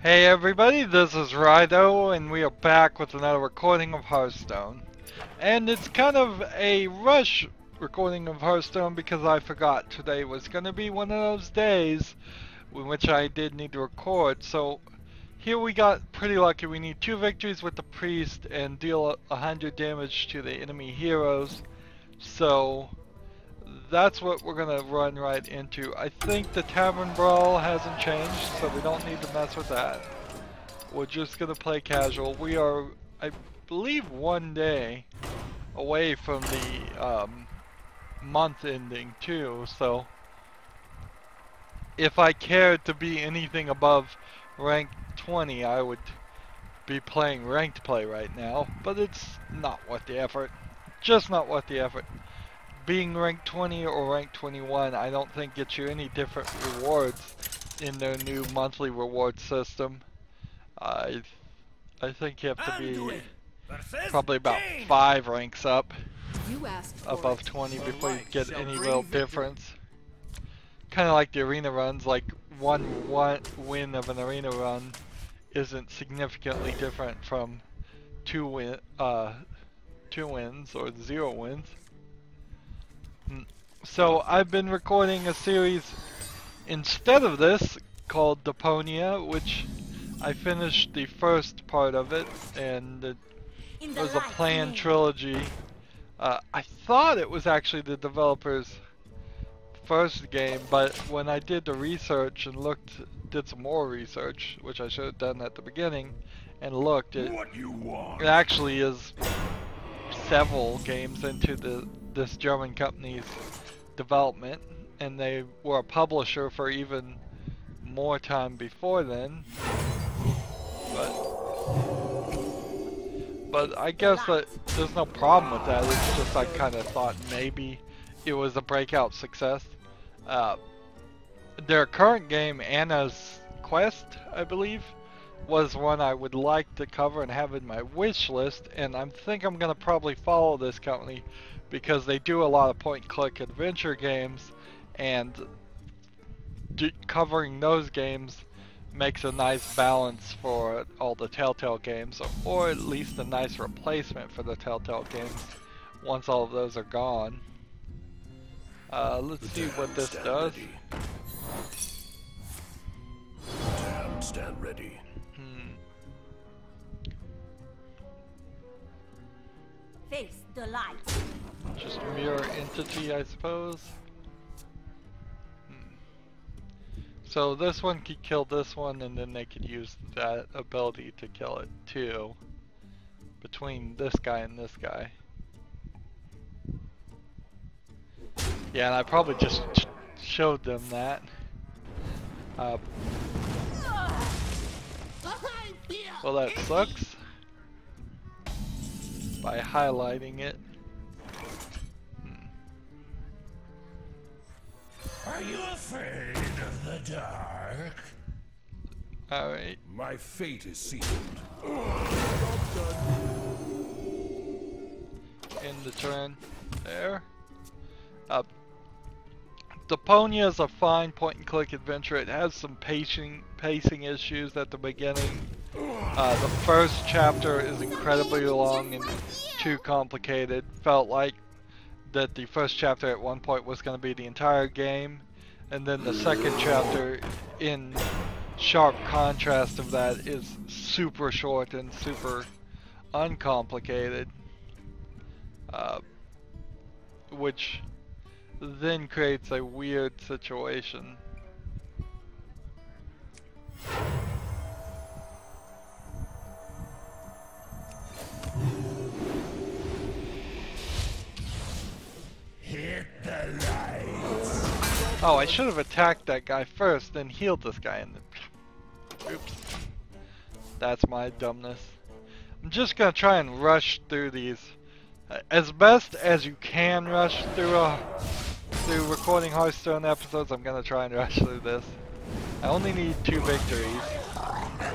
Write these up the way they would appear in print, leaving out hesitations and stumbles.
Hey everybody, this is Rydo, and we are back with another recording of Hearthstone. And it's kind of a rush recording of Hearthstone because I forgot today was going to be one of those days in which I did need to record. So here we got pretty lucky. We need 2 victories with the priest and deal 100 damage to the enemy heroes. So that's what we're gonna run right into. I think the Tavern Brawl hasn't changed, so we don't need to mess with that. We're just gonna play casual. We are, I believe, 1 day away from the month ending too, so if I cared to be anything above rank 20, I would be playing ranked play right now, but it's not worth the effort. Just not worth the effort. Being ranked 20 or ranked 21, I don't think gets you any different rewards in their new monthly reward system. I think you have to be probably about 5 ranks up above 20 before you get any real difference. Kind of like the arena runs, like one win of an arena run isn't significantly different from 2 wins or 0 wins. So I've been recording a series instead of this called Deponia, which I finished the first part of it, and it was a planned trilogy. I thought it was actually the developer's first game, but when I did the research and did some more research, which I should have done at the beginning, and looked, it actually is several games into this German company's development, and they were a publisher for even more time before then. But I guess that there's no problem with that. It's just I kind of thought maybe it was a breakout success. Their current game, Anna's Quest, I believe, was one I would like to cover and have in my wish list, and I think I'm going to probably follow this company because they do a lot of point-and-click adventure games, and covering those games makes a nice balance for all the Telltale games, or at least a nice replacement for the Telltale games once all of those are gone. Let's see what this does. Stand ready. Face the light. Just mirror entity, I suppose. So this one could kill this one, and then they could use that ability to kill it too. Between this guy and this guy. Yeah, and I probably just showed them that. Well, that sucks. By highlighting it. Are you afraid of the dark? Alright. My fate is sealed. In the turn. There. Deponia is a fine point-and-click adventure. It has some pacing issues at the beginning. The first chapter is incredibly long and too complicated. Felt like that the first chapter at one point was going to be the entire game, and then the second chapter, in sharp contrast of that, is super short and super uncomplicated, which then creates a weird situation. Hit the lights. Oh, I should have attacked that guy first, then healed this guy, and then... Oops. That's my dumbness. I'm just gonna try and rush through these. As best as you can rush through recording Hearthstone episodes, I'm gonna try and rush through this. I only need 2 victories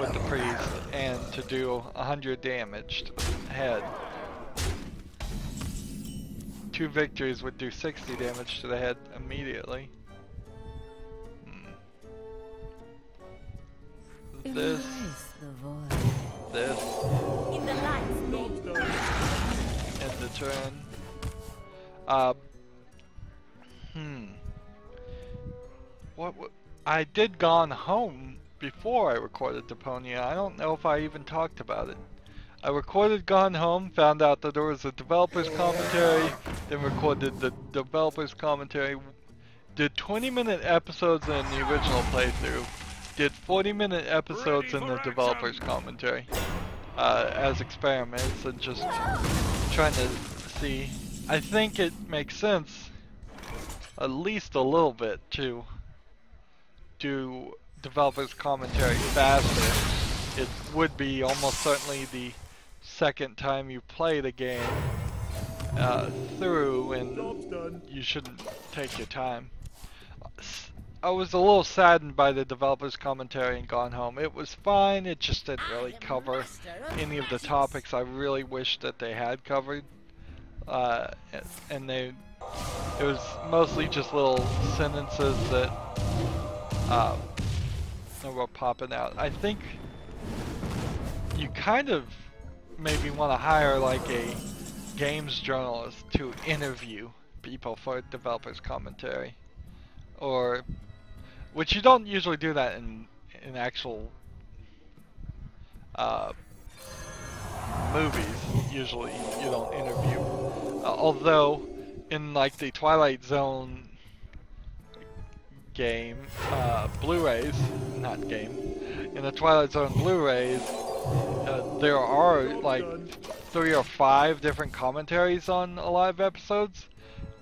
with the priest, and to do 100 damage to the head. 2 victories would do 60 damage to the head immediately. This Uh, I did Gone Home before I recorded Deponia. I don't know if I even talked about it. I recorded Gone Home, found out that there was a developer's commentary, then recorded the developer's commentary, did 20-minute episodes in the original playthrough, did 40-minute episodes in the developer's commentary as experiments and just trying to see. I think it makes sense, at least a little bit, to do developers commentary faster. It would be almost certainly the second time you play the game through, and you shouldn't take your time. I was a little saddened by the developers commentary in Gone Home. It was fine, it just didn't really cover any of the topics I really wish that they had covered. And it was mostly just little sentences that were popping out. I think you kind of maybe want to hire like a games journalist to interview people for developers commentary, or which you don't usually do that in actual movies. Usually you don't interview, although in like the Twilight Zone game Blu-rays, not game, in the Twilight Zone Blu-rays there are like 3 or 5 different commentaries on a lot of episodes,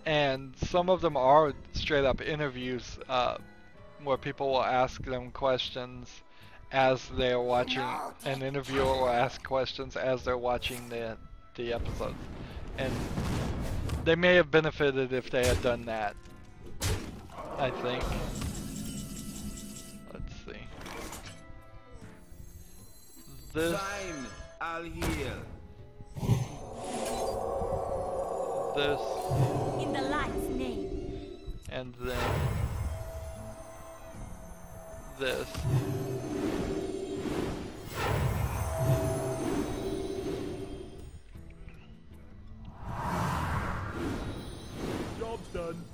and some of them are straight up interviews where people will ask them questions as they're watching. An interviewer will ask questions as they're watching the episodes, and they may have benefited if they had done that, I think. Let's see. This. Fine, I'll heal. This. In the light's name. And then this. Job's done.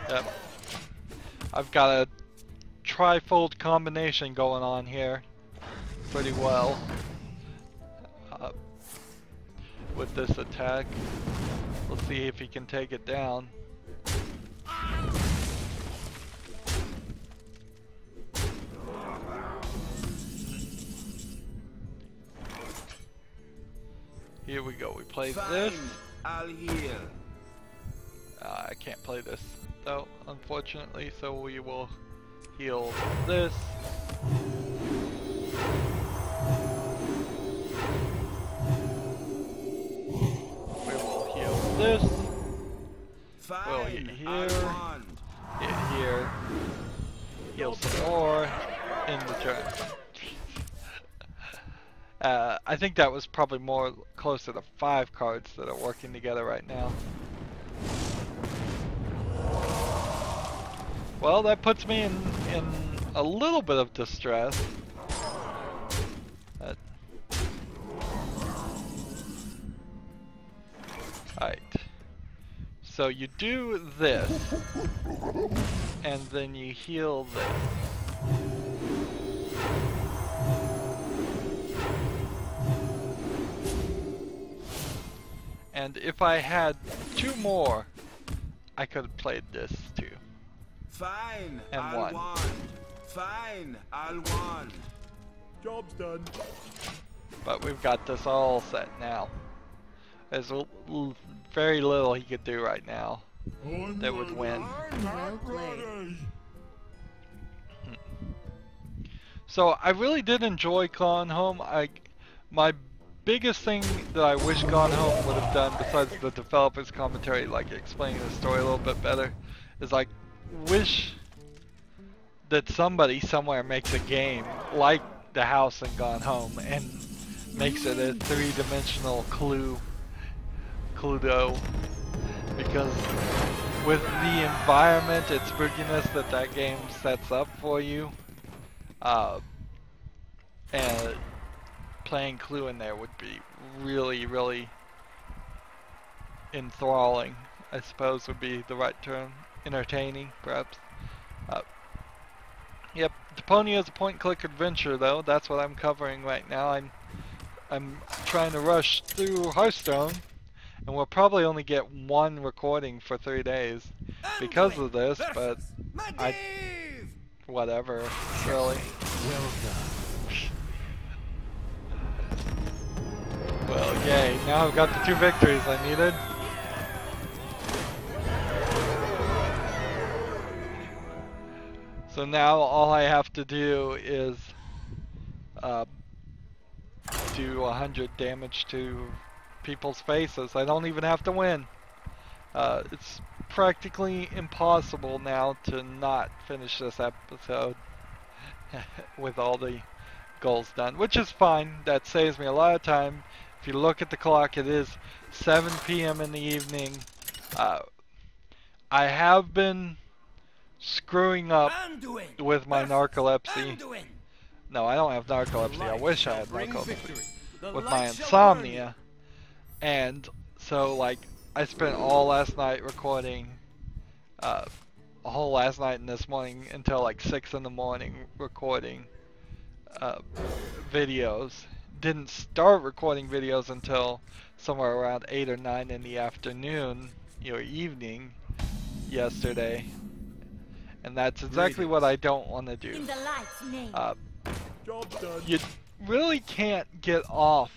Yep. I've got a trifold combination going on here pretty well with this attack. We'll see if he can take it down. Here we go. We play this. I'll heal. I can't play this though, unfortunately, so we will heal this. We will heal this. We'll hit here. Hit here. Heal some more in the turn. I think that was probably more closer to 5 cards that are working together right now. Well, that puts me in a little bit of distress. Alright. So you do this, and then you heal this. And if I had 2 more, I could have played this too. Fine, And I'll won. won. Fine, I'll won. Job's done. But we've got this all set now. There's very little he could do right now that would win. Well played. So I really did enjoy Gone Home. My biggest thing that I wish Gone Home would have done, besides the developer's commentary, like explaining the story a little bit better, is like wish that somebody somewhere makes a game like the house in Gone Home and makes it a 3-dimensional Cluedo, because with the environment and spookiness that game sets up for you, and playing Clue in there would be really, really enthralling, I suppose would be the right term. Entertaining, perhaps. Uh, yep, Deponia is a point-and-click adventure, though. That's what I'm covering right now. I'm trying to rush through Hearthstone, and we'll probably only get one recording for 3 days because of this, but whatever, really. Well done. Well, yay, now I've got the 2 victories I needed. So now all I have to do is do 100 damage to people's faces. I don't even have to win. It's practically impossible now to not finish this episode with all the goals done, which is fine. That saves me a lot of time. If you look at the clock, it is 7 p.m. in the evening. I have been screwing up with my narcolepsy. No, I don't have narcolepsy. I wish I had narcolepsy. With my insomnia. And so, like, I spent all last night recording, a whole last night and this morning until like 6 in the morning recording videos. Didn't start recording videos until somewhere around 8 or 9 in the afternoon, or evening, yesterday. And that's exactly what I don't want to do. In the light's name. You really can't get off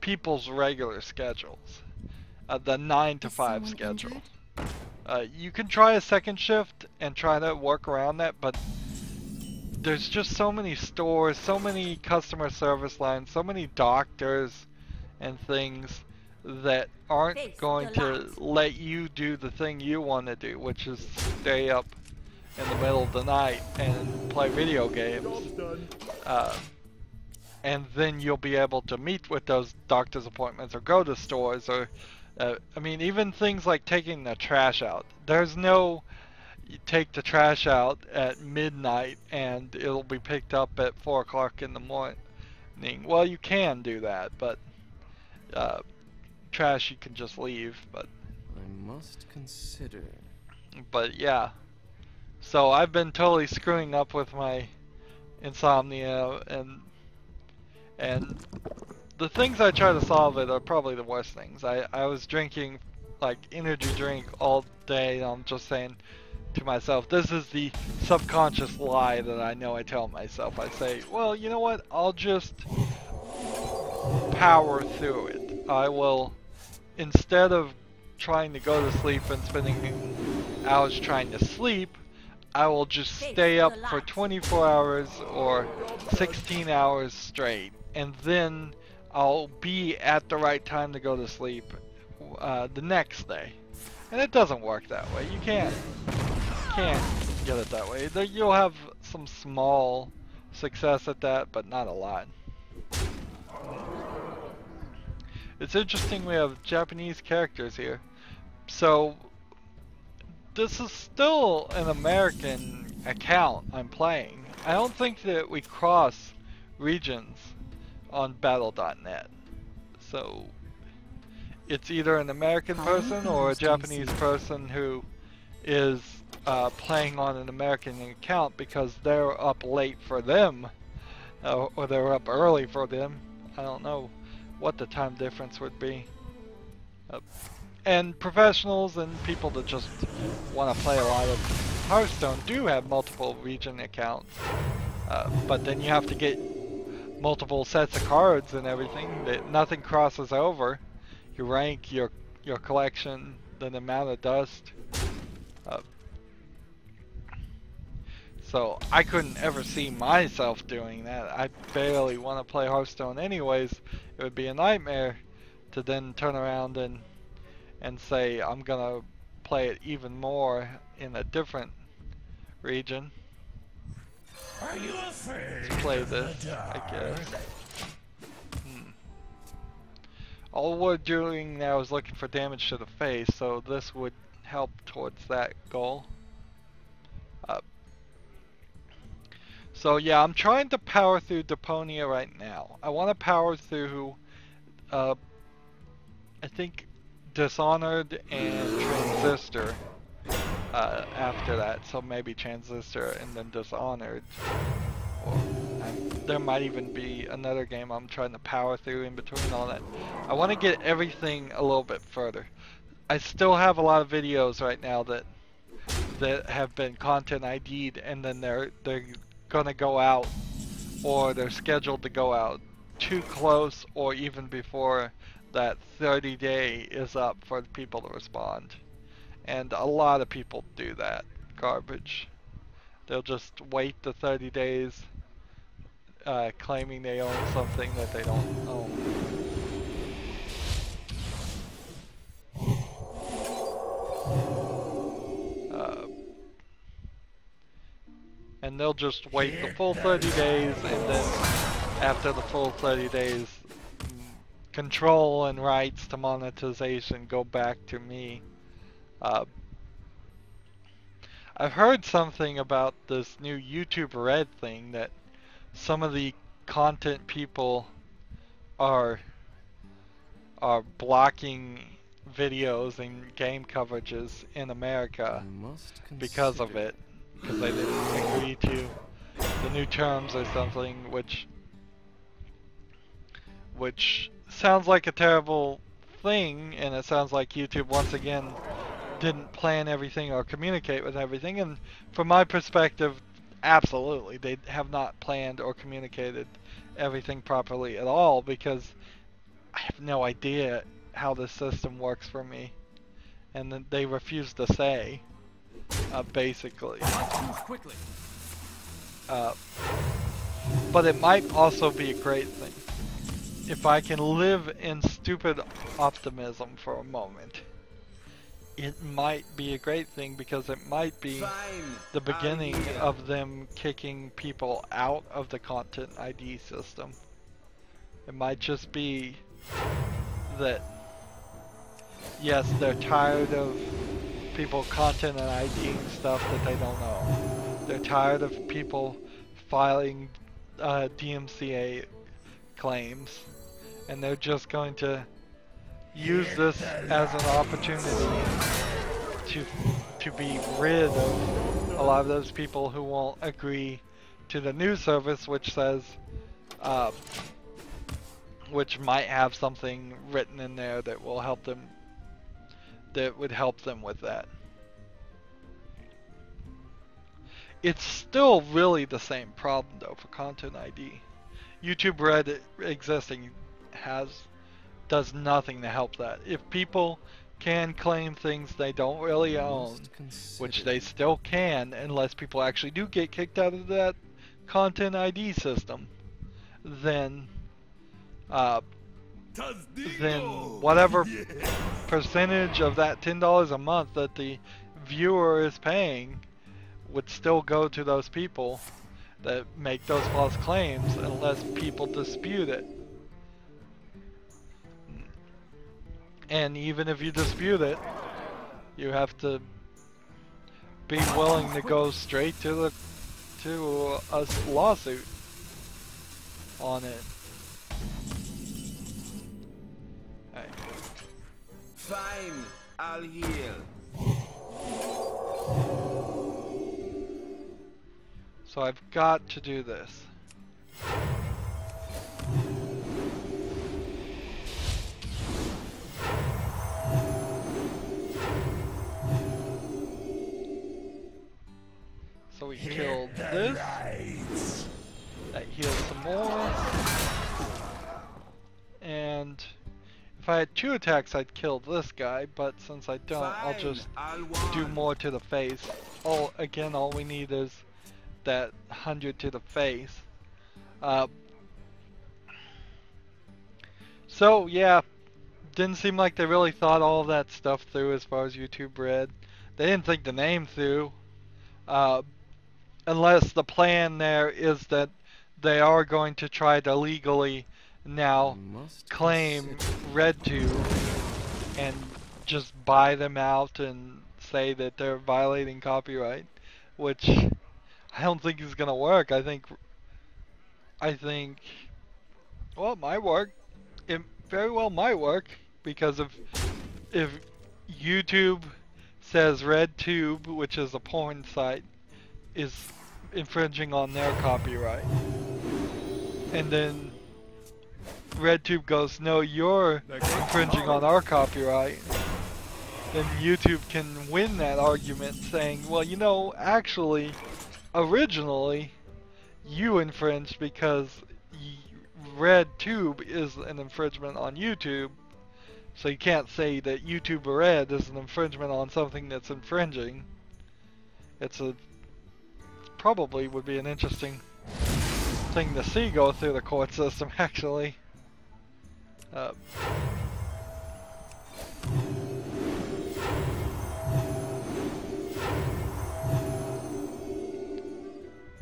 people's regular schedules. The 9 to 5 schedule. You can try a second shift and try to work around that, but there's just so many stores, so many customer service lines, so many doctors and things that aren't going to let you do the thing you want to do, which is stay up in the middle of the night and play video games. And then you'll be able to meet with those doctor's appointments or go to stores or I mean, even things like taking the trash out. There's no, you take the trash out at midnight and it'll be picked up at 4 o'clock in the morning. Well, you can do that, but trash you can just leave. But I must consider. But yeah, so I've been totally screwing up with my insomnia, and the things I try to solve it are probably the worst things. I was drinking like energy drink all day, and I'm just saying to myself, this is the subconscious lie that I know I tell myself. I say, well, you know what, I'll just power through it. I will, instead of trying to go to sleep and spending hours trying to sleep, I will just stay up for 24 hours or 16 hours straight, and then I'll be at the right time to go to sleep the next day. And it doesn't work that way. You can't get it that way. You'll have some small success at that, but not a lot. It's interesting we have Japanese characters here. So this is still an American account I'm playing. I don't think that we cross regions on battle.net. So it's either an American person or a Japanese person who is playing on an American account because they're up late for them, or they're up early for them. I don't know what the time difference would be. And professionals and people that just want to play a lot of Hearthstone do have multiple region accounts, but then you have to get multiple sets of cards and everything. That nothing crosses over. Your rank, your collection, the amount of dust. So I couldn't ever see myself doing that. I barely want to play Hearthstone anyways. It would be a nightmare to then turn around and say I'm gonna play it even more in a different region. Are you afraid? Let's play this, I guess. All we're doing now is looking for damage to the face, so this would help towards that goal. So yeah, I'm trying to power through Deponia right now. I want to power through, I think, Dishonored and Transistor after that. So maybe Transistor and then Dishonored. Or there might even be another game I'm trying to power through in between all that. I want to get everything a little bit further. I still have a lot of videos right now that have been content ID'd, and then they're gonna go out, or they're scheduled to go out too close or even before that 30-day is up for the people to respond. And a lot of people do that garbage. They'll just wait the 30 days claiming they own something that they don't own. And they'll just wait the full 30 days, and then after the full 30 days, control and rights to monetization go back to me. I've heard something about this new YouTube Red thing, that some of the content people are blocking videos and game coverages in America because of it, because they didn't agree to the new terms or something, which sounds like a terrible thing, and it sounds like YouTube once again didn't plan everything or communicate with everything. And from my perspective, absolutely, they have not planned or communicated everything properly at all, because I have no idea how this system works for me, and then they refuse to say, basically. But it might also be a great thing. If I can live in stupid optimism for a moment, it might be a great thing, because it might be the beginning of them kicking people out of the content ID system. It might just be that, yes, they're tired of people content and IDing stuff that they don't know. They're tired of people filing DMCA claims, and they're just going to use this as an opportunity to be rid of a lot of those people who won't agree to the new service, which says, which might have something written in there that will help them, that would help them with that. It's still really the same problem though for Content ID. YouTube Red existing does nothing to help that. If people can claim things they don't really own, which they still can unless people actually do get kicked out of that Content ID system, then whatever percentage of that $10 a month that the viewer is paying would still go to those people that make those false claims, unless people dispute it. And even if you dispute it, you have to be willing to go straight to a lawsuit on it. Hey. Fine, I'll heal. So I've got to do this. So we killed this. That heals some more. And if I had 2 attacks, I'd kill this guy, but since I don't, I'll just do more to the face. Again, all we need is that 100 to the face. So yeah, didn't seem like they really thought all of that stuff through as far as YouTube Red. They didn't think the name through, unless the plan there is that they are going to try to legally now claim RedTube and just buy them out and say that they're violating copyright, which I don't think is gonna work. I think, well, it might work. It very well might work, because if YouTube says RedTube, which is a porn site, is infringing on their copyright, and then RedTube goes, no, you're infringing on our copyright, then YouTube can win that argument saying, well, you know, actually, originally, you infringed because RedTube is an infringement on YouTube, so you can't say that YouTube Red is an infringement on something that's infringing. Probably would be an interesting thing to see go through the court system, actually.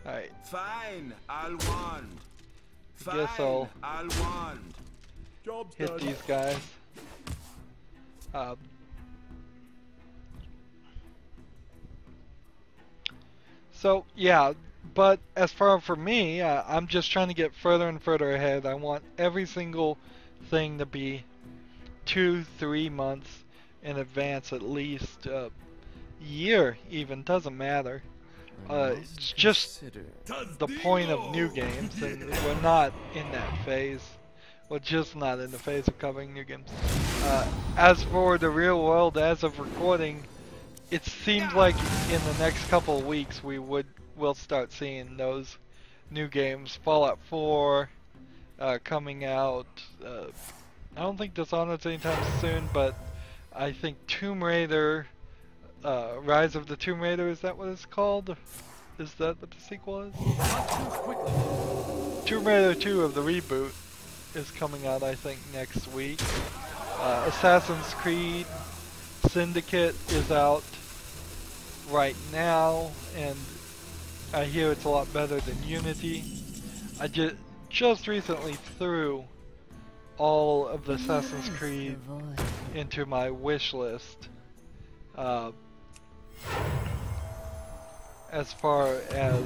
Alright. Fine, I'll wand. Guess I'll wand. hit these guys. So yeah, but as far for me, I'm just trying to get further and further ahead. I want every single thing to be 2-3 months in advance, at least a year even, doesn't matter. It's just the point of new games, and we're not in that phase. We're just not in the phase of covering new games. As for the real world, as of recording, it seems like in the next couple of weeks we'll start seeing those new games. Fallout 4 coming out. I don't think Dishonored's anytime soon, but I think Tomb Raider, Rise of the Tomb Raider, is that what it's called? Is that what the sequel is? Tomb Raider 2 of the reboot is coming out, I think, next week. Assassin's Creed Syndicate is out right now, and I hear it's a lot better than Unity. I just recently threw all of the Assassin's Creed into my wish list. As far as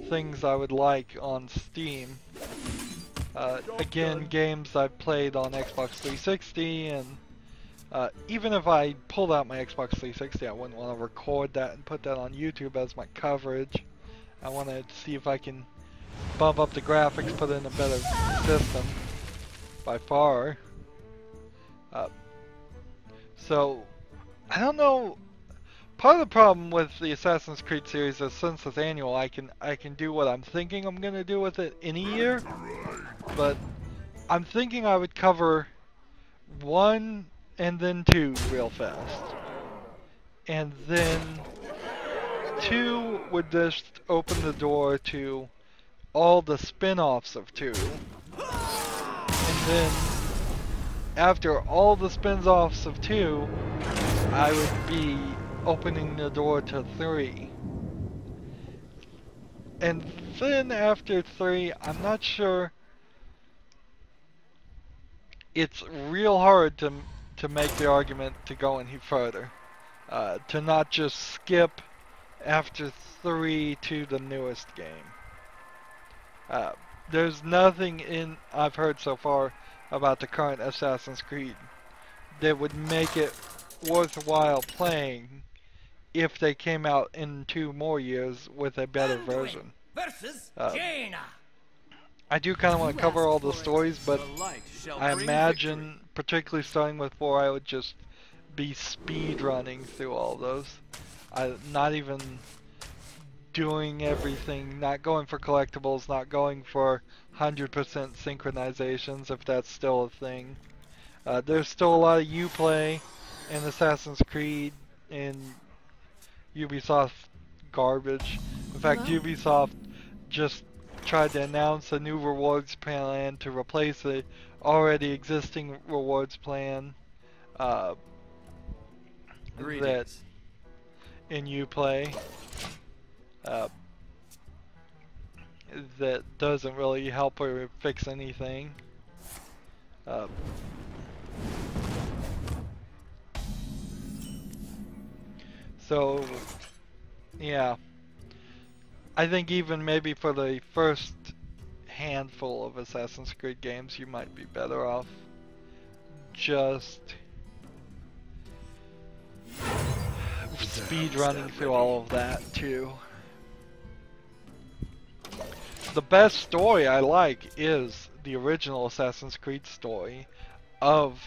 things I would like on Steam. Again, games I've played on Xbox 360, and even if I pulled out my Xbox 360, I wouldn't want to record that and put that on YouTube as my coverage. I want to see if I can bump up the graphics, put in a better system, by far. So, I don't know. Part of the problem with the Assassin's Creed series is since it's annual, I can do what I'm thinking I'm gonna do with it in a year. But I'm thinking I would cover 1 and then 2 real fast. And then 2 would just open the door to all the spin-offs of 2. And then after all the spin-offs of 2, I would be opening the door to 3. And then after 3, I'm not sure. It's real hard to make the argument to go any further. To not just skip after 3 to the newest game. There's nothing I've heard so far about the current Assassin's Creed that would make it worthwhile playing if they came out in 2 more years with a better version. I do kind of want to cover all the stories, but I imagine, particularly starting with 4, I would just be speed running through all those. Not even doing everything, not going for collectibles, not going for 100% synchronizations, if that's still a thing. There's still a lot of Uplay in Assassin's Creed and Ubisoft garbage. In fact, Ubisoft just tried to announce a new rewards plan to replace the already existing rewards plan that in Uplay that doesn't really help or fix anything. So, yeah. I think even maybe for the first handful of Assassin's Creed games, you might be better off just speed running through all of that too. The best story I like is the original Assassin's Creed story of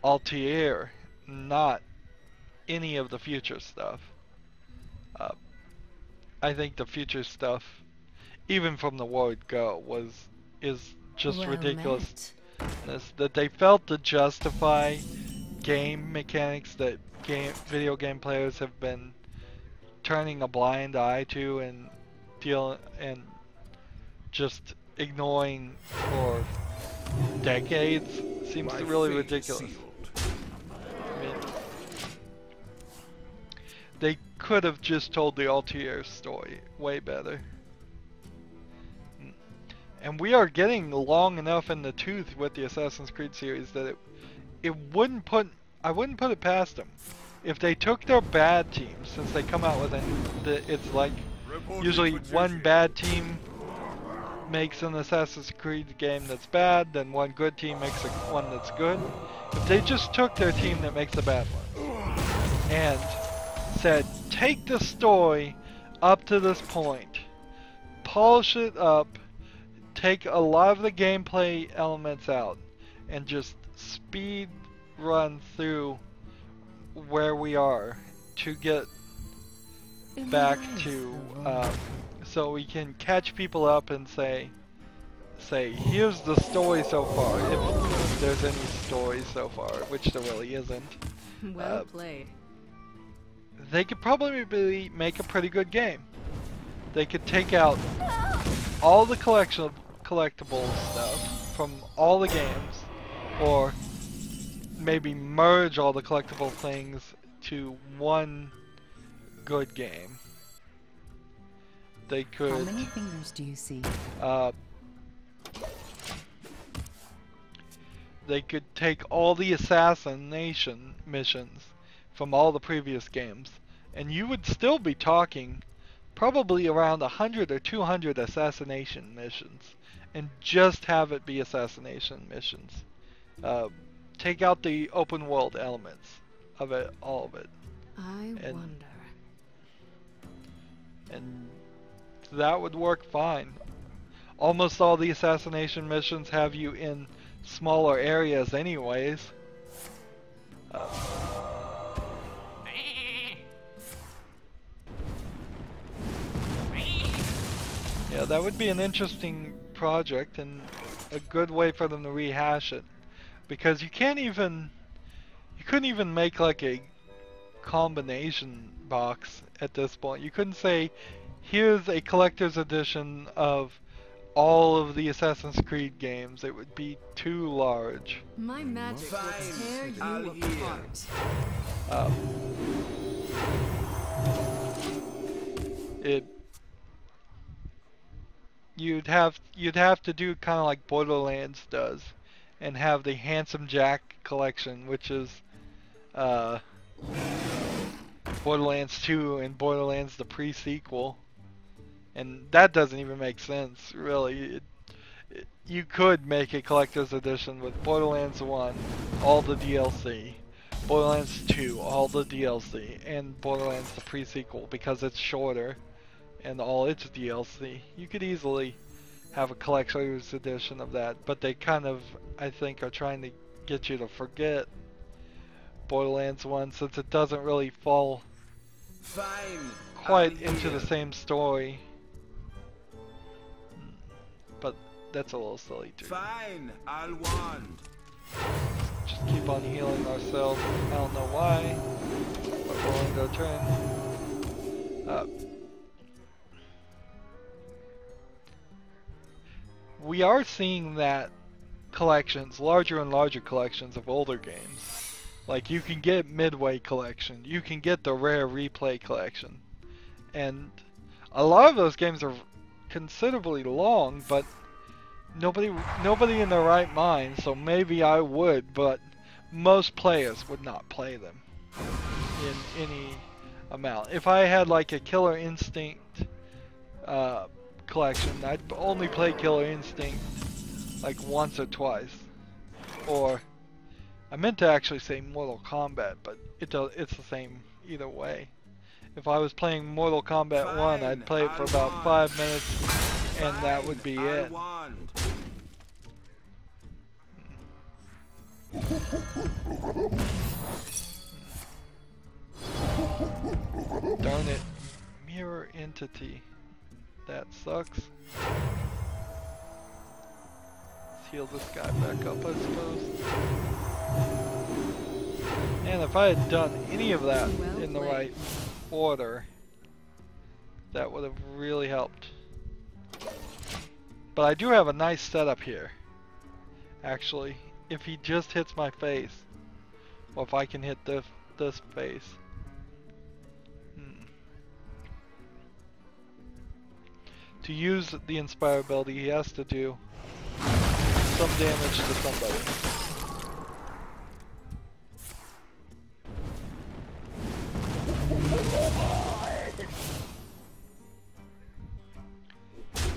Altair, not any of the future stuff. I think the future stuff, even from the word go, is just Well ridiculous. met. That they felt to justify game mechanics that video game players have been turning a blind eye to and just ignoring for decades seems My really fate is ridiculous. sealed. I mean, they could have just told the Altair story way better. And we are getting long enough in the tooth with the Assassin's Creed series that I wouldn't put it past them if they took their bad teams, since they come out with it's like usually one bad team makes an Assassin's Creed game that's bad, then one good team makes one that's good. If they just took their team that makes the bad one and said, take the story up to this point, polish it up, take a lot of the gameplay elements out, and just speed run through where we are to get back to so we can catch people up and say here's the story so far, if there's any story so far, which there really isn't. Well played. They could probably make a pretty good game. They could take out all the collectible stuff from all the games, or maybe merge all the collectible things to one good game. They could. How many fingers do you see? They could take all the assassination missions from all the previous games, and you would still be talking probably around 100 or 200 assassination missions, and just have it be assassination missions. Take out the open world elements of it, all of it. I wonder. And that would work fine. Almost all the assassination missions have you in smaller areas anyways. Yeah, that would be an interesting project and a good way for them to rehash it. Because you couldn't even make like a combination box at this point. You couldn't say, here's a collector's edition of all of the Assassin's Creed games. It would be too large. My magic will tear you apart. You'd have to do kind of like Borderlands does, and have the Handsome Jack collection, which is Borderlands 2 and Borderlands the pre-sequel, and that doesn't even make sense, really. You could make a collector's edition with Borderlands 1, all the DLC, Borderlands 2, all the DLC, and Borderlands the pre-sequel, because it's shorter and all its DLC. You could easily have a collector's edition of that, but they kind of, I think, are trying to get you to forget Borderlands 1, since it doesn't really fall quite into the same story. But that's a little silly too. Fine, I'll wand. Just keep on healing ourselves. I don't know why, but we'll end our turn. We are seeing that collections, larger and larger collections of older games. Like, you can get Midway Collection, you can get the Rare Replay Collection, and a lot of those games are considerably long, but nobody in their right mind, so maybe I would, but most players would not play them in any amount. If I had like a Killer Instinct collection, I'd only play Killer Instinct like once or twice. Or I meant to actually say Mortal Kombat, but it's the same either way. If I was playing Mortal Kombat 1, I'd play it for about 5 minutes, and that would be it. Darn it. Mirror entity. That sucks. Let's heal this guy back up, I suppose. And if I had done any of that in the right order, that would have really helped. But I do have a nice setup here. Actually, if he just hits my face, or if I can hit this face. To use the Inspire ability, he has to do some damage to somebody.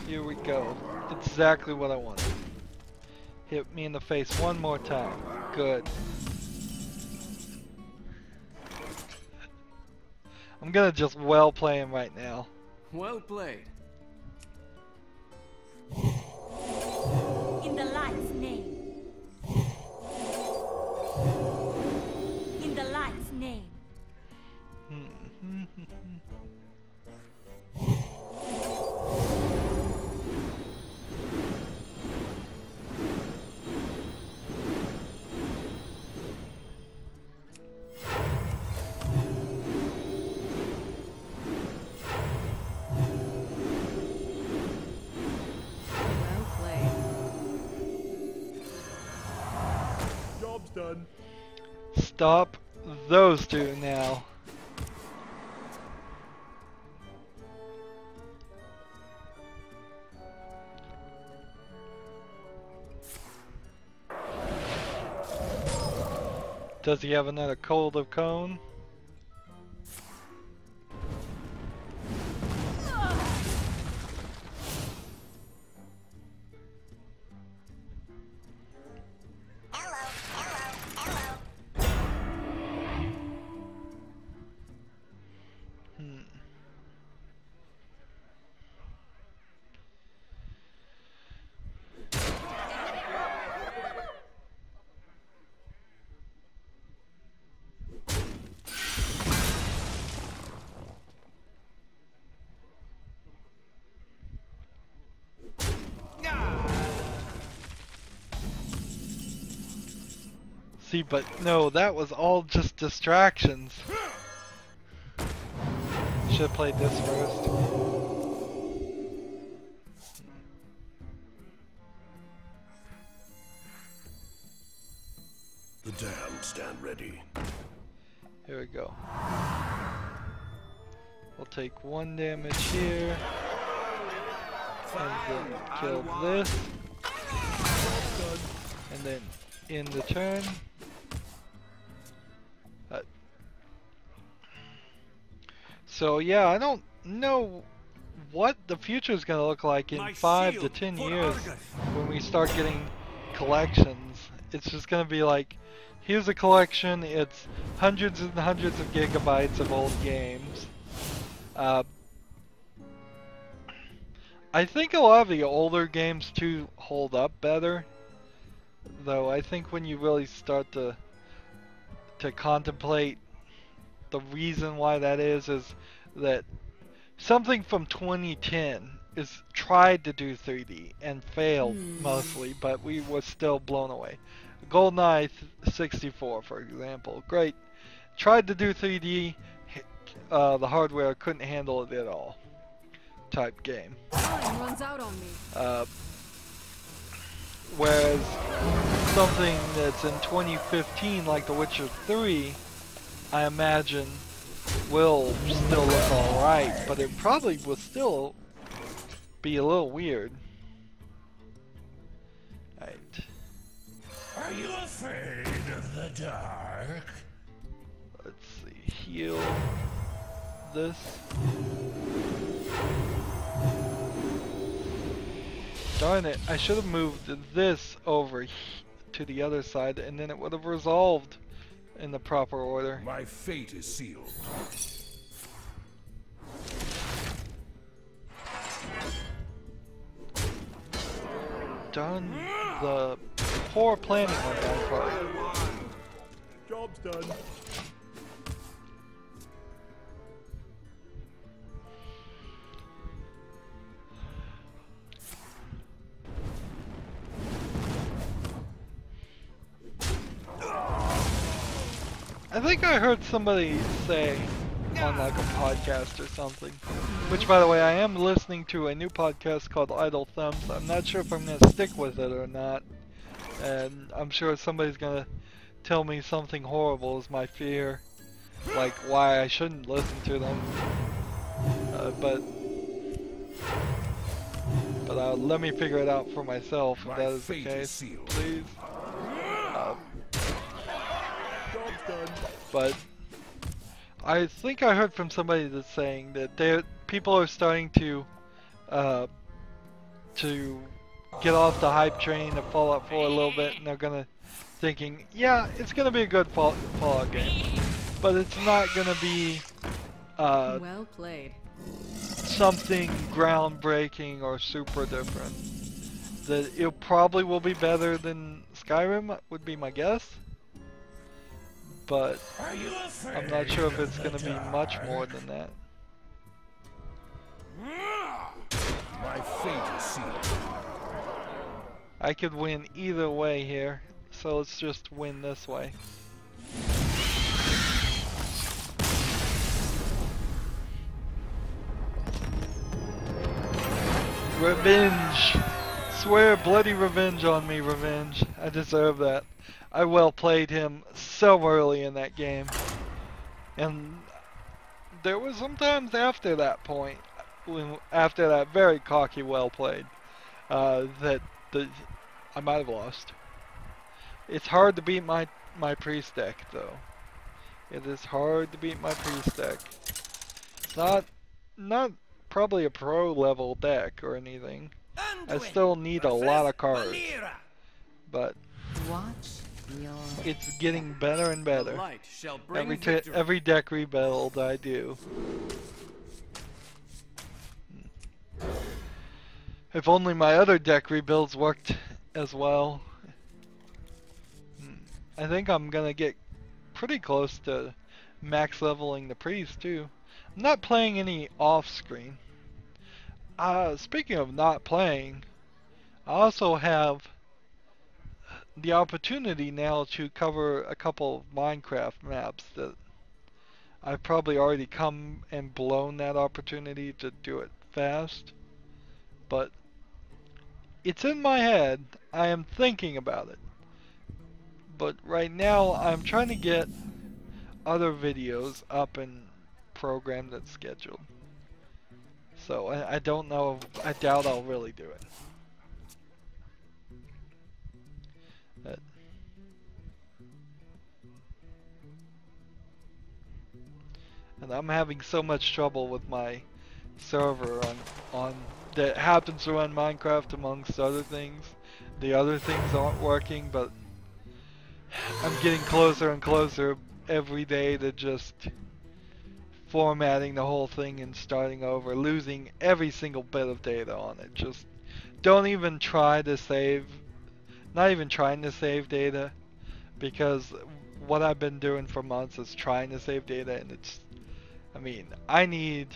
Here we go. Exactly what I wanted. Hit me in the face one more time. Good. I'm gonna just well play him right now. Well played. In the light's name. In the light's name. Done. Stop those two now. Does he have another Cold of Cone? See, but no, that was all just distractions. Should have played this first. The damned stand ready. Here we go. We'll take 1 damage here. And then kill this. And then end the turn. So yeah, I don't know what the future is going to look like in 5 to 10 years when we start getting collections. It's just going to be like, here's a collection, it's hundreds and hundreds of gigabytes of old games. I think a lot of the older games too hold up better, though I think when you really start to contemplate the reason why that is that something from 2010 is tried to do 3D and failed mostly, but we were still blown away. GoldenEye 64, for example, great, tried to do 3D, the hardware couldn't handle it at all, type game. Time runs out on me. Whereas something that's in 2015 like The Witcher 3, I imagine will still look alright, but it probably will still be a little weird. Right. Are you afraid of the dark? Let's see. Heal this. Darn it, I should have moved this over to the other side and then it would have resolved in the proper order. My fate is sealed. done the poor planning on my part. Job's done. I think I heard somebody say on like a podcast or something, which by the way I am listening to a new podcast called Idle Thumbs. I'm not sure if I'm going to stick with it or not, and I'm sure somebody's going to tell me something horrible is my fear, like why I shouldn't listen to them, but let me figure it out for myself if that is the case, please. But I think I heard from somebody that's saying that people are starting to get off the hype train of Fallout 4 a little bit, and they're thinking, yeah, it's gonna be a good Fallout game, but it's not gonna be Well played. something groundbreaking or super different. That it probably will be better than Skyrim would be my guess. But I'm not sure if it's going to be much more than that. My fate is sealed. I could win either way here, so let's just win this way. Revenge! Swear bloody revenge on me, revenge. I deserve that. I well played him so early in that game, and there were some times after that point, after that very cocky well played, that I might have lost. It's hard to beat my priest deck though. It is hard to beat my priest deck. It's not probably a pro level deck or anything. I still need a lot of cards, but it's getting better and better. Every deck rebuild I do. If only my other deck rebuilds worked as well. I think I'm gonna get pretty close to max leveling the priest too. I'm not playing any off screen. Speaking of not playing, I also have the opportunity now to cover a couple of Minecraft maps that I've probably already come and blown that opportunity to do it fast, but it's in my head. I am thinking about it, but right now I'm trying to get other videos up and programmed and scheduled, so I don't know, I doubt I'll really do it. And I'm having so much trouble with my server on that happens to run Minecraft amongst other things. The other things aren't working, but I'm getting closer and closer every day to just formatting the whole thing and starting over, losing every single bit of data on it. Just don't even try to save, not even trying to save data, because what I've been doing for months is trying to save data, and it's, I mean, I need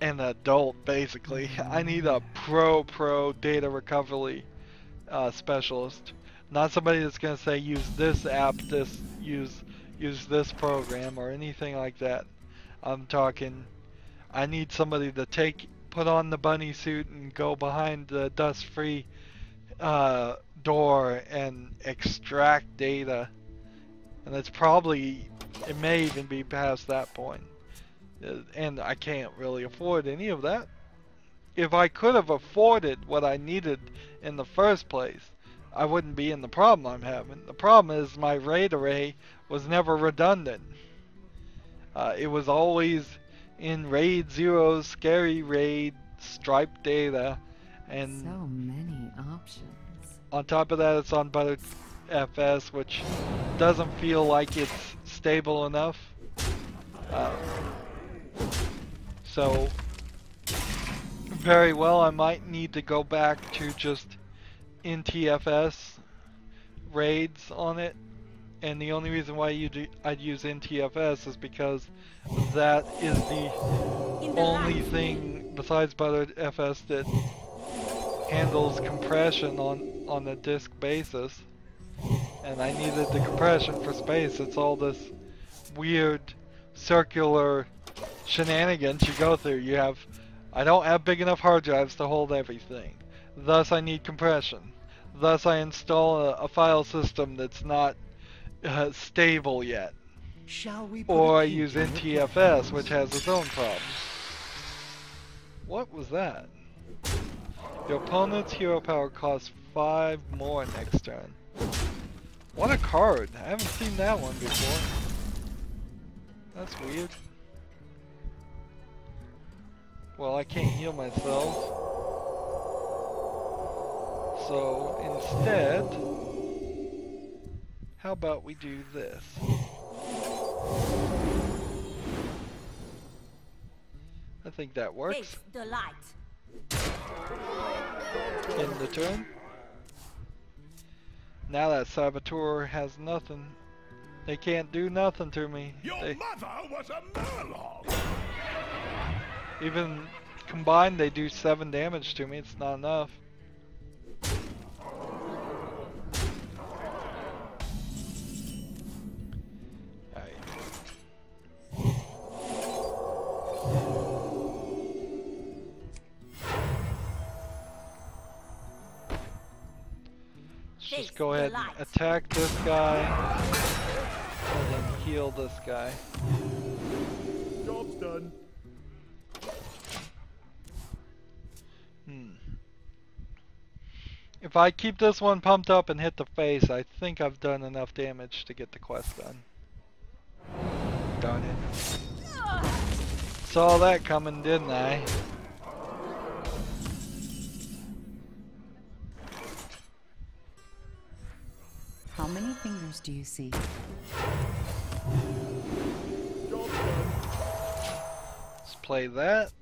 an adult basically. I need a pro data recovery specialist, not somebody that's gonna say use this app, use this program or anything like that. I'm talking, I need somebody to put on the bunny suit and go behind the dust-free door and extract data, and it's probably, it may even be past that point. And I can't really afford any of that. If I could have afforded what I needed in the first place, I wouldn't be in the problem I'm having. The problem is my RAID array was never redundant. It was always in RAID 0, scary RAID, striped data, and So many options. on top of that it's on ButterFS, which doesn't feel like it's stable enough. So very well I might need to go back to just NTFS raids on it, and the only reason why I'd use NTFS is because that is the only thing besides ButterFS that handles compression on a disk basis, and I needed the compression for space. It's all this weird circular shenanigans you go through. I don't have big enough hard drives to hold everything, thus I need compression. Thus I install a file system that's not stable yet. Or I use NTFS, which has its own problems. What was that? Your opponent's hero power costs 5 more next turn. What a card! I haven't seen that one before. That's weird. Well, I can't heal myself. So instead, how about we do this? I think that works. Face the light. End the turn. Now that Saboteur has nothing. They can't do nothing to me. Your mother was a murloc. Even combined, they do 7 damage to me. It's not enough. Just go ahead and attack this guy, and then heal this guy. Job's done. If I keep this one pumped up and hit the face, I think I've done enough damage to get the quest done. Darn it. Saw that coming, didn't I? How many fingers do you see? Let's play that.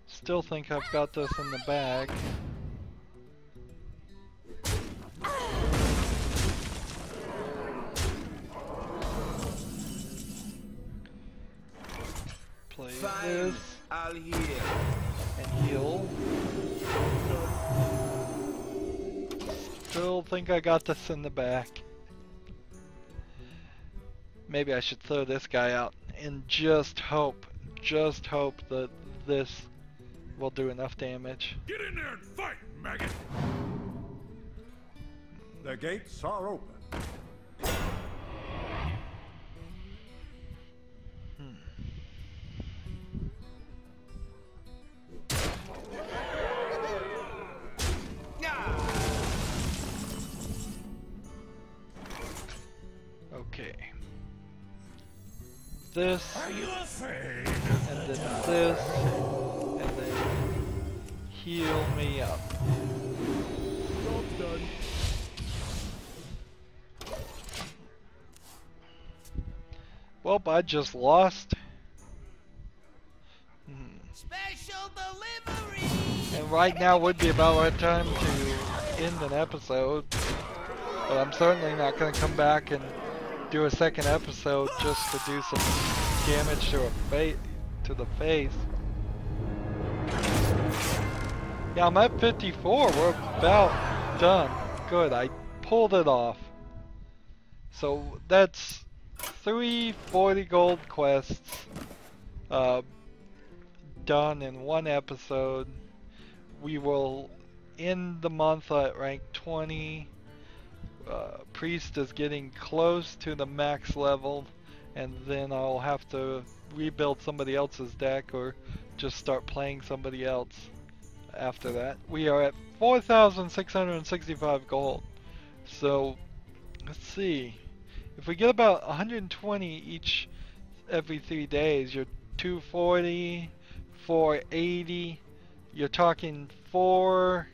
Still think I've got this in the bag. Play this. I'll heal. And heal. Still think I got this in the back. Maybe I should throw this guy out and just hope that this will do enough damage. Get in there and fight, maggot! The gates are open. Okay. This. Are you afraid? And then this. And then heal me up. Job's done. Well, I just lost. Special delivery. And right now would be about right time to end an episode. But I'm certainly not going to come back and do a second episode just to do some damage to the face. Yeah, I'm at 54. We're about done. Good, I pulled it off. So that's 3 40 gold quests done in one episode. We will end the month at rank 20. Priest is getting close to the max level, and then I'll have to rebuild somebody else's deck or just start playing somebody else after that. We are at 4,665 gold. So let's see. If we get about 120 every 3 days, you're 240, 480. You're talking four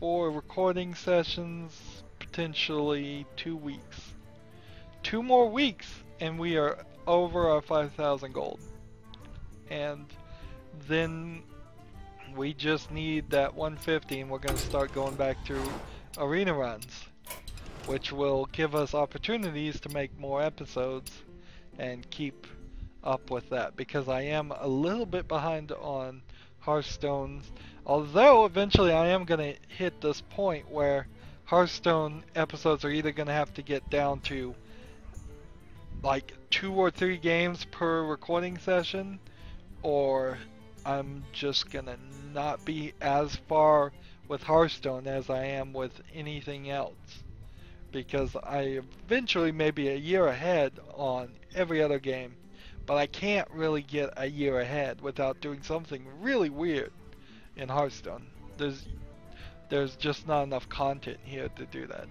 recording sessions, potentially 2 weeks. 2 more weeks, and we are over our 5,000 gold. And then we just need that 150 and we're going to start going back to arena runs, which will give us opportunities to make more episodes and keep up with that, because I am a little bit behind on Hearthstone, although eventually I am going to hit this point where Hearthstone episodes are either going to have to get down to like 2 or 3 games per recording session, or I'm just going to not be as far with Hearthstone as I am with anything else, because I eventually may be a year ahead on every other game, but I can't really get a year ahead without doing something really weird in Hearthstone. There's just not enough content here to do that.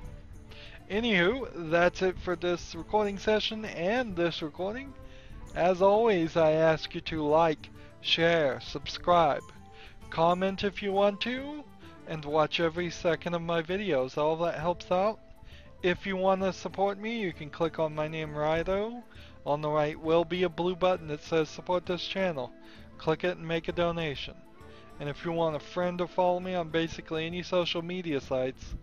Anywho, that's it for this recording session and this recording. As always, I ask you to like, share, subscribe, comment if you want to, and watch every second of my videos. All that helps out. If you want to support me, you can click on my name, Rydo. On the right will be a blue button that says support this channel. Click it and make a donation. And if you want a friend or follow me on basically any social media sites,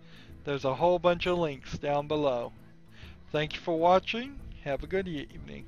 there's a whole bunch of links down below. Thank you for watching. Have a good evening.